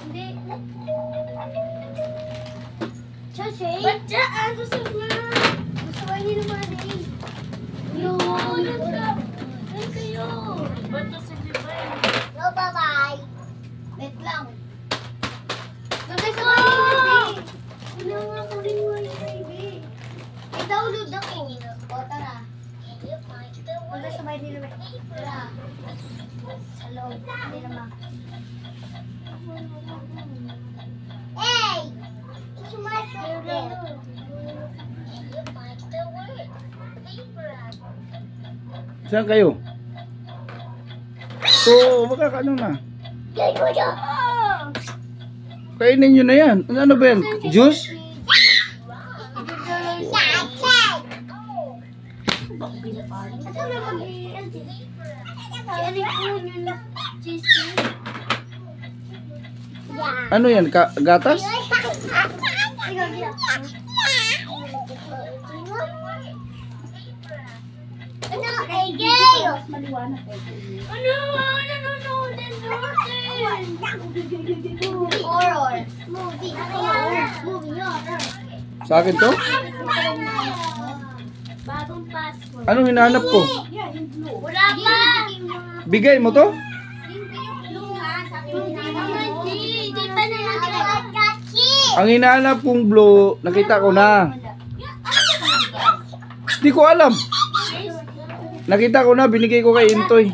Hindi. Chachi? Ba't dyan? Gusto na. Gusto kayo nila mga day. Yun. Yan kayo. Ba't to si Bibay? No, bye-bye. Wait lang. Bagay sa kayo nila day. Wala nga ko rin mo yung baby. I-download na kayo nila. O, tara. Bagay sa bahay nila. Tara. Sa loob. Hindi naman. Hey! It's my favorite. Saan kayo? So, makakaano na? Kainin nyo na yan. Ano ba yan? Juice? Ano yan? Gatas? Horror. Movie. Horror. Sa akin to? Bagong password. Anong hinahanap ko? Wala pa. Bigay mo to? Hindi pa na Ang hinahanap kong blue, nakita ko na. Hindi ko alam. Nakita ko na, binigay ko kay Intoy.